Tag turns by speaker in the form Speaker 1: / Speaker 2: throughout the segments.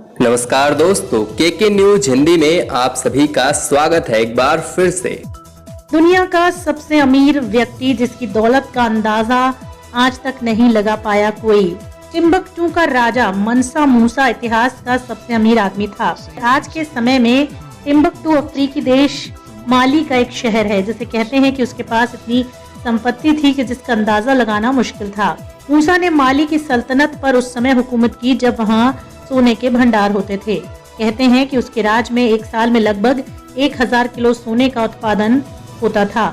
Speaker 1: नमस्कार दोस्तों, के न्यूज हिंदी में आप सभी का स्वागत है एक बार फिर से।
Speaker 2: दुनिया का सबसे अमीर व्यक्ति जिसकी दौलत का अंदाजा आज तक नहीं लगा पाया कोई, टिम्बकटू का राजा मनसा मूसा इतिहास का सबसे अमीर आदमी था। आज के समय में टिम्बकटू अफ्रीकी देश माली का एक शहर है, जिसे कहते हैं कि उसके पास इतनी संपत्ति थी कि जिसका अंदाजा लगाना मुश्किल था। मूसा ने माली की सल्तनत पर उस समय हुकूमत की जब वहाँ सोने के भंडार होते थे। कहते हैं कि उसके राज में एक साल में लगभग 1000 किलो सोने का उत्पादन होता था।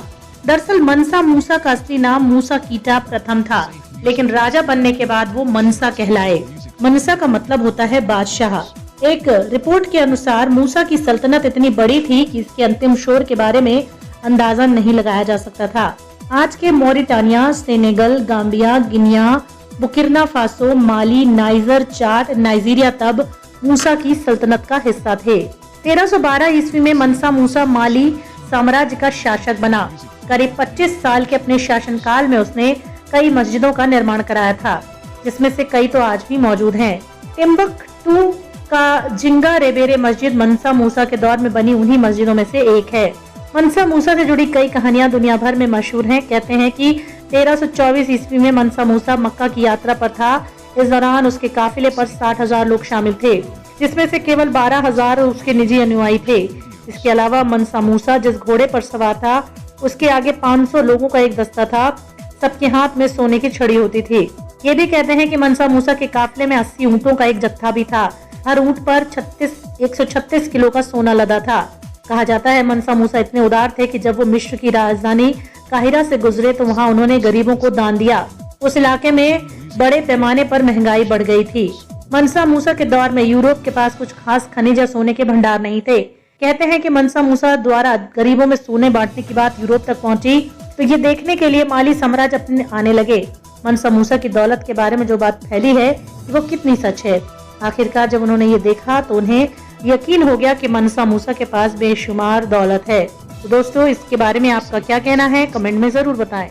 Speaker 2: दरअसल मनसा मूसा का असली नाम मूसा कीटा प्रथम था, लेकिन राजा बनने के बाद वो मनसा कहलाए। मनसा का मतलब होता है बादशाह। एक रिपोर्ट के अनुसार मूसा की सल्तनत इतनी बड़ी थी कि इसके अंतिम शोर के बारे में अंदाजा नहीं लगाया जा सकता था। आज के Mauritania, Senegal, Gambia, Guinea, Burkina Faso, Mali, Niger, Chad, Nigeria तब मूसा की सल्तनत का हिस्सा थे। 1312 ईस्वी में मनसा मूसा माली साम्राज्य का शासक बना। करीब 25 साल के अपने शासनकाल में उसने कई मस्जिदों का निर्माण कराया था, जिसमें से कई तो आज भी मौजूद हैं। टिम्बकटू का जिंगा रेबेरे मस्जिद मनसा मूसा के दौर में बनी उन्हीं मस्जिदों में से एक है। मनसा मूसा से जुड़ी कई कहानियां दुनिया भर में मशहूर हैं। कहते हैं कि 1324 ईस्वी में मनसा मूसा मक्का की यात्रा पर था। इस दौरान उसके काफिले पर 60,000 लोग शामिल थे, जिसमें से केवल 12,000 उसके निजी अनुयायी थे। इसके अलावा मनसा मूसा जिस घोड़े पर सवार था, उसके आगे 500 लोगों का एक दस्ता था। सबके हाथ में सोने की छड़ी होती थी। ये भी कहते हैं कि मनसा मूसा के काफिले में 80 ऊँटों का एक जत्था भी था। हर ऊँट पर 136 किलो का सोना लदा था। कहा जाता है मनसा मूसा इतने उदार थे कि जब वो मिस्र की राजधानी काहिरा से गुजरे तो वहाँ उन्होंने गरीबों को दान दिया। उस इलाके में बड़े पैमाने पर महंगाई बढ़ गई थी। मनसा मूसा के दौर में यूरोप के पास कुछ खास खनिज या सोने के भंडार नहीं थे। कहते हैं कि मनसा मूसा द्वारा गरीबों में सोने बांटने की बात यूरोप तक पहुंची, तो ये देखने के लिए माली साम्राज्य अपने आने लगे। मनसा मूसा की दौलत के बारे में जो बात फैली है वो कितनी सच है। आखिरकार जब उन्होंने ये देखा तो उन्हें यकीन हो गया कि मनसा मूसा के पास बेशुमार दौलत है। तो दोस्तों, इसके बारे में आपका क्या कहना है, कमेंट में जरूर बताएं।